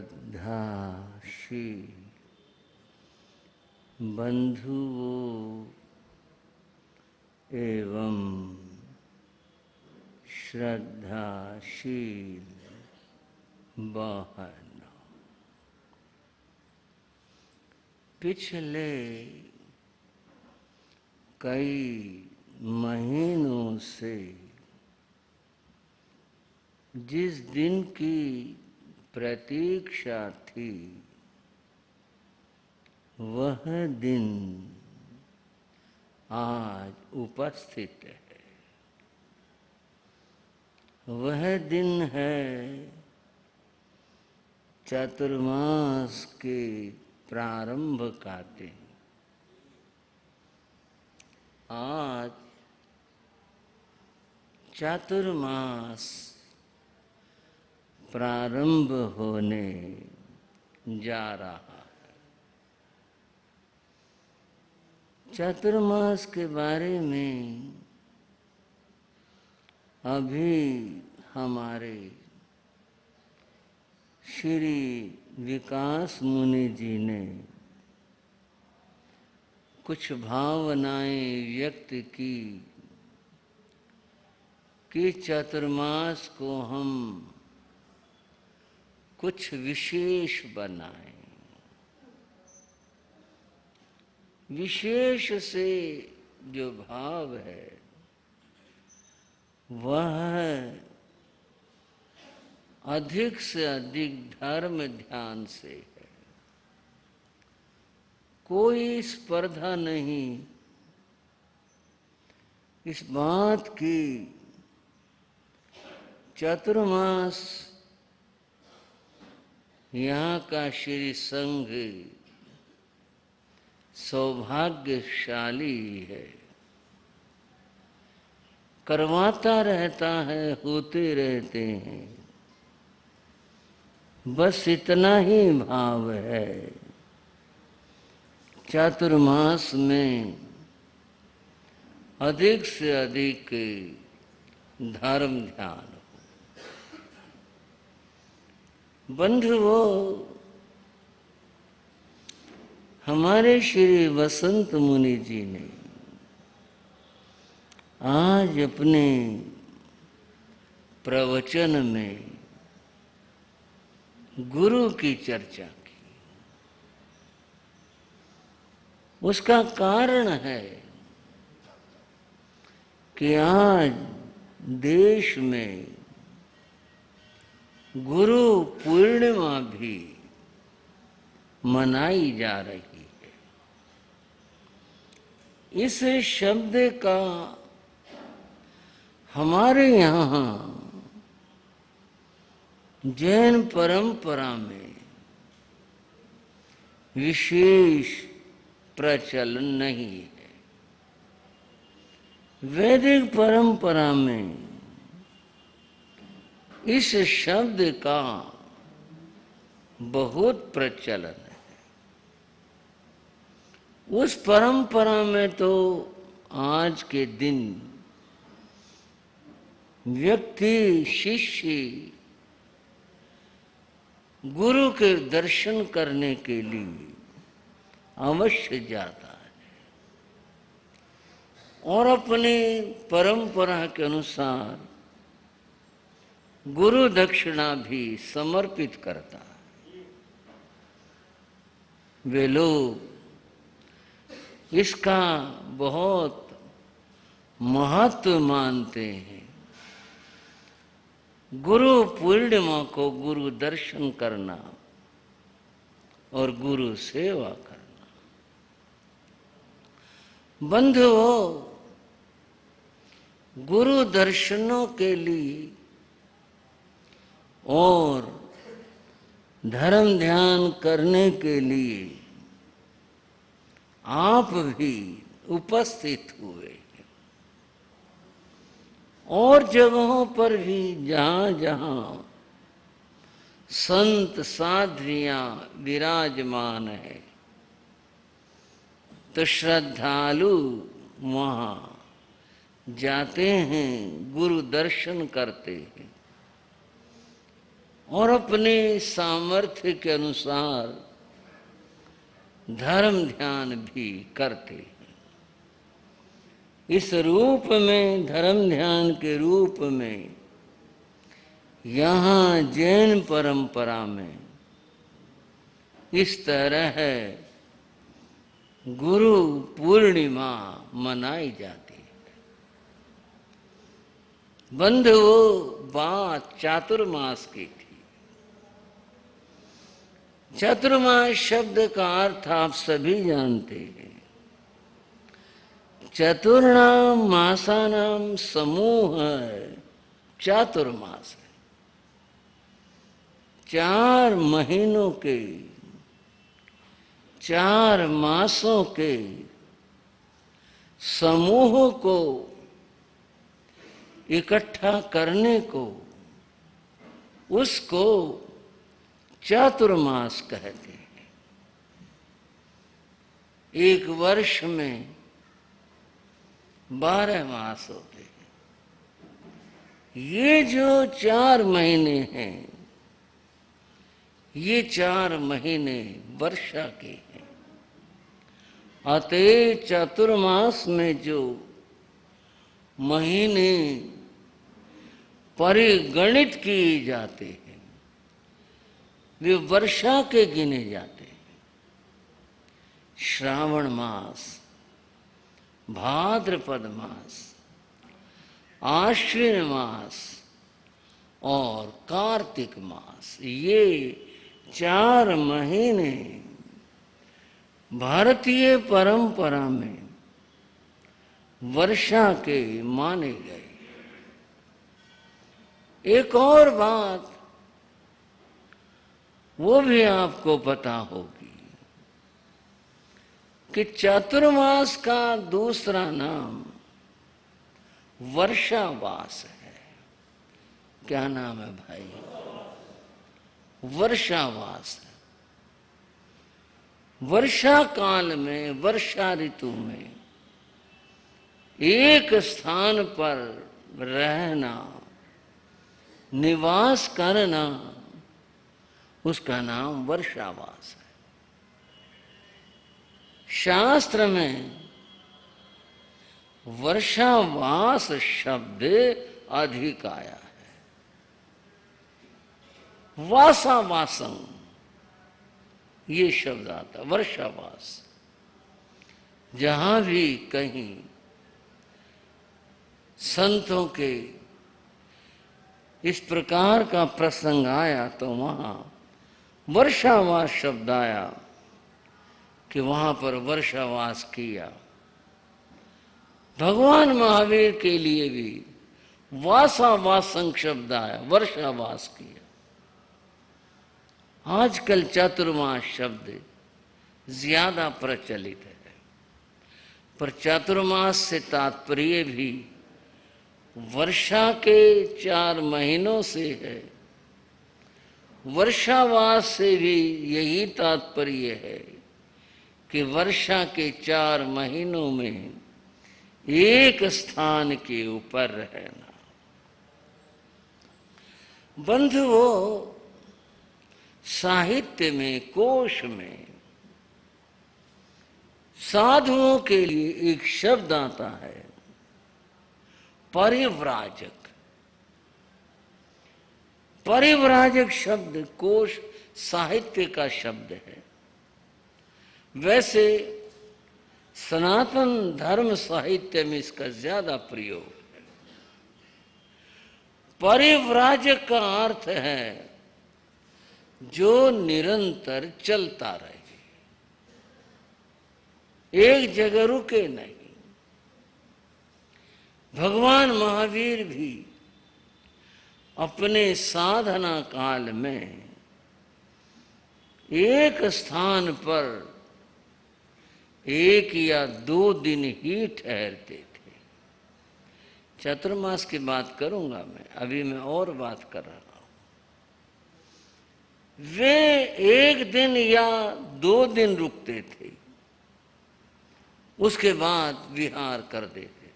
श्रद्धाशील बंधुओं एवं श्रद्धाशील बहनों, पिछले कई महीनों से जिस दिन की प्रतीक्षा थी वह दिन आज उपस्थित है। वह दिन है चातुर्मास के प्रारंभ का दिन। आज चातुर्मास प्रारंभ होने जा रहा है। चातुर्मास के बारे में अभी हमारे श्री विकास मुनि जी ने कुछ भावनाएं व्यक्त की कि चातुर्मास को हम कुछ विशेष बनाएं। विशेष से जो भाव है वह अधिक से अधिक धर्म ध्यान से है। कोई स्पर्धा नहीं इस बात की चातुर्मास यहाँ का श्री संघ सौभाग्यशाली है, करवाता रहता है, होते रहते हैं। बस इतना ही भाव है। चातुर्मास में अधिक से अधिक धर्म ध्यान हो। बंधुओं, हमारे श्री वसंत मुनि जी ने आज अपने प्रवचन में गुरु की चर्चा की। उसका कारण है कि आज देश में गुरु पूर्णिमा भी मनाई जा रही है। इस शब्द का हमारे यहाँ जैन परंपरा में विशेष प्रचलन नहीं है। वैदिक परंपरा में इस शब्द का बहुत प्रचलन है। उस परंपरा में तो आज के दिन व्यक्ति शिष्य गुरु के दर्शन करने के लिए अवश्य जाता है और अपने परंपरा के अनुसार गुरु दक्षिणा भी समर्पित करता है। वे लोग इसका बहुत महत्व मानते हैं। गुरु पूर्णिमा को गुरु दर्शन करना और गुरु सेवा करना। बंधुओं, गुरु दर्शनों के लिए और धर्म ध्यान करने के लिए आप भी उपस्थित हुए और जगहों पर भी जहां जहां संत साध्वियां विराजमान है तो श्रद्धालु वहां जाते हैं, गुरु दर्शन करते हैं और अपने सामर्थ्य के अनुसार धर्म ध्यान भी करते हैं। इस रूप में, धर्म ध्यान के रूप में, यहाँ जैन परंपरा में इस तरह है गुरु पूर्णिमा मनाई जाती है। बंधुओं, बात चातुर्मास की थी। चातुर्मास शब्द का अर्थ आप सभी जानते हैं। चतुर्णाम मासानाम समूह चातुर्मास है। 4 महीनों के, 4 मासों के समूह को इकट्ठा करने को, उसको चातुर्मास कहते हैं। एक वर्ष में 12 मास होते हैं। ये जो 4 महीने हैं, ये 4 महीने वर्षा के हैं। अतः चातुर्मास में जो महीने परिगणित किए जाते हैं वे वर्षा के गिने जाते हैं। श्रावण मास, भाद्रपद मास, आश्विन मास और कार्तिक मास, ये 4 महीने भारतीय परंपरा में वर्षा के माने गए। एक और बात वो भी आपको पता होगी कि चातुर्मास का दूसरा नाम वर्षावास है। क्या नाम है भाई? वर्षावास है। वर्षा काल में, वर्षा ऋतु में एक स्थान पर रहना, निवास करना, उसका नाम वर्षावास है। शास्त्र में वर्षावास शब्द अधिक आया है। वासावासं ये शब्द आता, वर्षावास। जहां भी कहीं संतों के इस प्रकार का प्रसंग आया तो वहां वर्षावास शब्द आया कि वहां पर वर्षावास किया। भगवान महावीर के लिए भी वासावासं शब्द आया, वर्षावास किया। आजकल चातुर्मास शब्द ज्यादा प्रचलित है, पर चातुर्मास से तात्पर्य भी वर्षा के 4 महीनों से है। वर्षावास से भी यही तात्पर्य है कि वर्षा के 4 महीनों में एक स्थान के ऊपर रहना। बंधुओं, साहित्य में, कोश में साधुओं के लिए एक शब्द आता है परिव्राजक। परिव्राजक शब्द कोश साहित्य का शब्द है। वैसे सनातन धर्म साहित्य में इसका ज्यादा प्रयोग है। परिव्राजक का अर्थ है जो निरंतर चलता रहे, एक जगह रुके नहीं। भगवान महावीर भी अपने साधना काल में एक स्थान पर 1 या 2 दिन ही ठहरते थे। चातुर्मास की बात करूंगा मैं, अभी मैं और बात कर रहा हूं। वे 1 दिन या 2 दिन रुकते थे, उसके बाद विहार कर देते थे।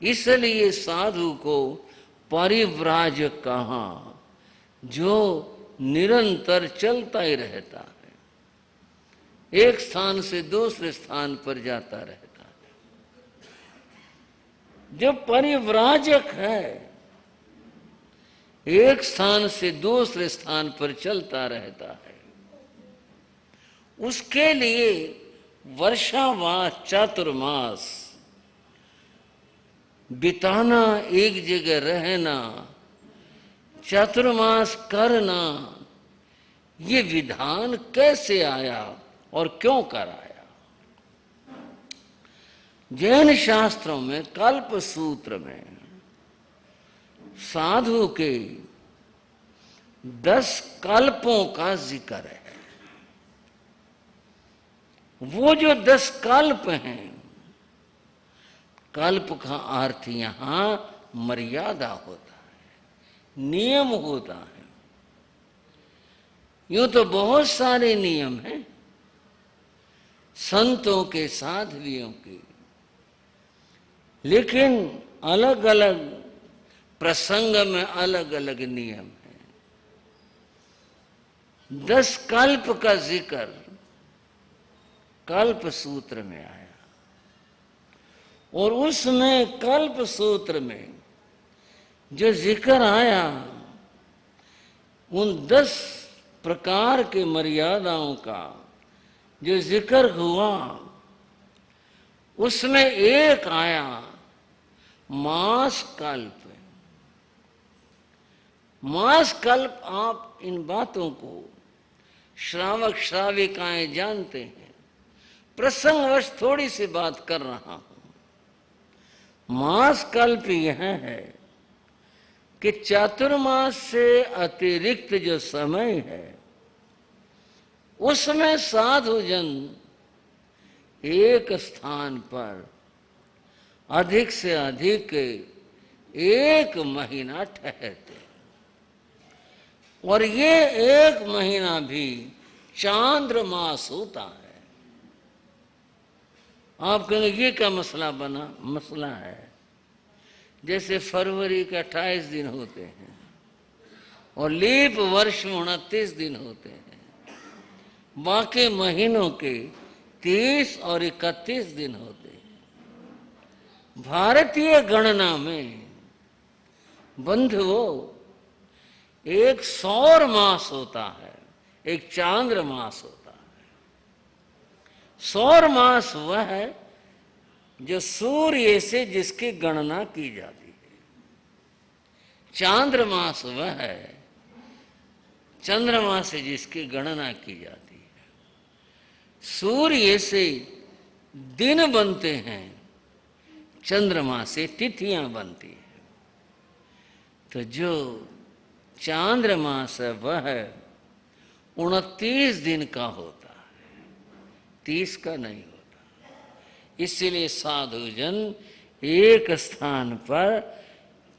इसलिए साधु को परिव्राजक कहा, जो निरंतर चलता ही रहता है, एक स्थान से दूसरे स्थान पर जाता रहता है। जो परिव्राजक है, एक स्थान से दूसरे स्थान पर चलता रहता है, उसके लिए वर्षावास चातुर्मास बिताना, एक जगह रहना, चातुर्मास करना, ये विधान कैसे आया और क्यों कराया? जैन शास्त्रों में कल्प सूत्र में साधु के 10 कल्पों का जिक्र है। वो जो 10 कल्प हैं, कल्प का अर्थ यहां मर्यादा होता है, नियम होता है। यूं तो बहुत सारे नियम हैं संतों के, साध्वियों के, लेकिन अलग अलग प्रसंग में अलग अलग नियम हैं। 10 कल्प का जिक्र कल्प सूत्र में आया, और उसमें कल्प सूत्र में जो जिक्र आया, उन 10 प्रकार के मर्यादाओं का जो जिक्र हुआ, उसमें एक आया मास कल्प। मास कल्प, आप इन बातों को श्रावक श्राविकाएं जानते हैं, प्रसंगवश थोड़ी सी बात कर रहा हूं। मास कल्प यह है कि चातुर्मास से अतिरिक्त जो समय है, उसमें साधुजन एक स्थान पर अधिक से अधिक 1 महीना ठहरते, और ये 1 महीना भी चांद्रमास होता है। आप कहेंगे ये क्या मसला बना? मसला है, जैसे फरवरी के 28 दिन होते हैं और लीप वर्ष में 29 दिन होते हैं, बाकी महीनों के 30 और 31 दिन होते हैं। भारतीय गणना में बंधुओं, एक सौर मास होता है, एक चांद्र मास होता है। सौर मास वह है जो सूर्य से जिसकी गणना की जाती है। चांद्र मास वह है चंद्रमा से जिसकी गणना की जाती है। सूर्य से दिन बनते हैं, चंद्रमा से तिथियां बनती हैं। तो जो चांद्रमास है वह 29 दिन का होता है, 30 का नहीं होता। इसलिए साधुजन एक स्थान पर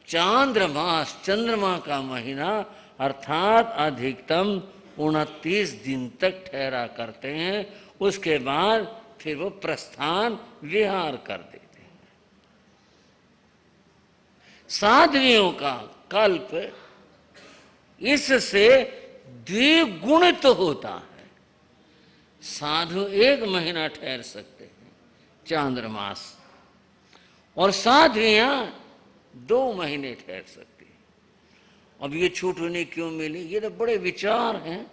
चांद्रमास, चंद्रमा का महीना अर्थात अधिकतम 29 दिन तक ठहरा करते हैं। उसके बाद फिर वो प्रस्थान विहार कर देते हैं। साध्वियों का कल्प इससे द्विगुणित होता है। साधु 1 महीना ठहर सकते हैं चांद्रमास, और साध्वियां 2 महीने ठहर सकती हैं। अब ये छूट उन्हें क्यों मिली? ये तो बड़े विचार हैं,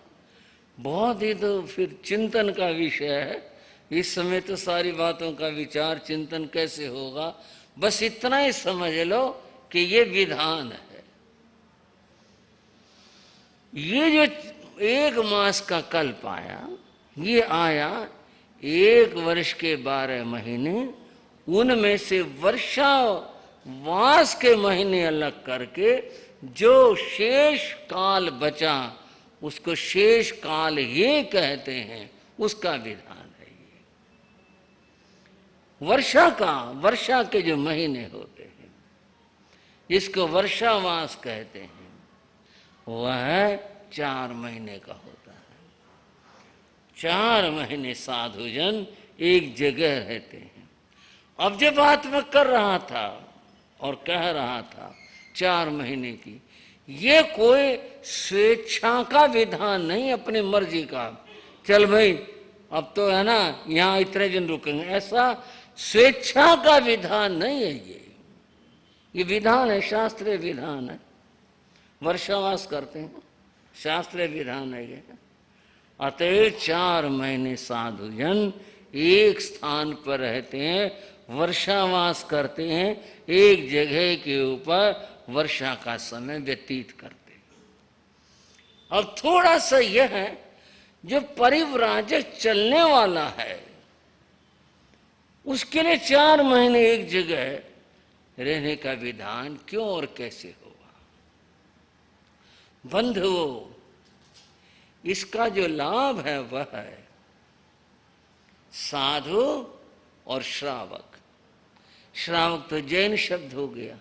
बहुत ही तो फिर चिंतन का विषय है। इस समय तो सारी बातों का विचार चिंतन कैसे होगा, बस इतना ही समझ लो कि ये विधान है। ये जो 1 मास का कल्प आया, ये आया 1 वर्ष के 12 महीने, उनमें से वर्षावास के महीने अलग करके जो शेष काल बचा उसको शेष काल ये कहते हैं, उसका विधान है ये। वर्षा के जो महीने होते हैं जिसको वर्षावास कहते हैं, वह 4 महीने का होता है। 4 महीने साधुजन एक जगह रहते हैं। अब जब बात मैं कर रहा था और कह रहा था 4 महीने की, ये कोई स्वेच्छा का विधान नहीं, अपनी मर्जी का, चल भाई अब तो है ना यहाँ इतने दिन रुकेंगे, ऐसा स्वेच्छा का विधान नहीं है। ये विधान है, शास्त्रीय विधान है। वर्षावास करते हैं, शास्त्रीय विधान है ये। अतः 4 महीने साधु जन एक स्थान पर रहते हैं, वर्षावास करते हैं, एक जगह के ऊपर वर्षा का समय व्यतीत करते हैं। अब थोड़ा सा यह है, जो परिव्राजक चलने वाला है उसके लिए 4 महीने एक जगह रहने का विधान क्यों और कैसे होगा? बंधुओं, इसका जो लाभ है वह है साधु और श्रावक। श्रावक तो जैन शब्द हो गया।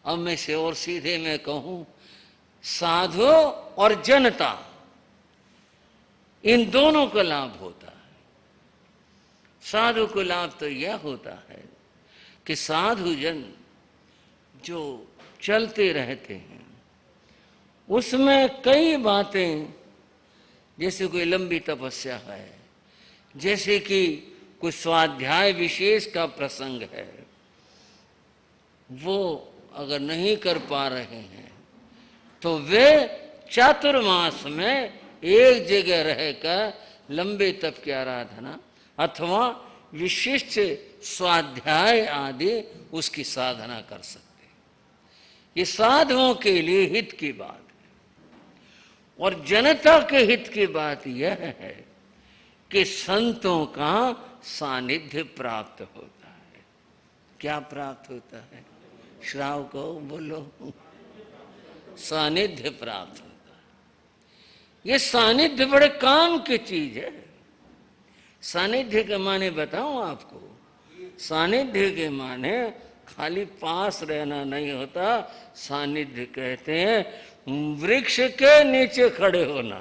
अब मैं से और सीधे मैं कहूं, साधु और जनता, इन दोनों का लाभ होता है। साधु को लाभ तो यह होता है कि साधु जन जो चलते रहते हैं उसमें कई बातें, जैसे कोई लंबी तपस्या है, जैसे कि कोई स्वाध्याय विशेष का प्रसंग है, वो अगर नहीं कर पा रहे हैं तो वे चातुर्मास में एक जगह रहकर लंबे तप की आराधना अथवा विशिष्ट स्वाध्याय आदि उसकी साधना कर सकते हैं। ये साधुओं के लिए हित की बात है। और जनता के हित की बात यह है कि संतों का सानिध्य प्राप्त होता है। क्या प्राप्त होता है? श्राव को बोलो। सानिध्य प्राप्त होता है। ये सानिध्य बड़े काम की चीज है। सानिध्य के माने बताऊं आपको, सानिध्य के माने खाली पास रहना नहीं होता। सानिध्य कहते हैं वृक्ष के नीचे खड़े होना।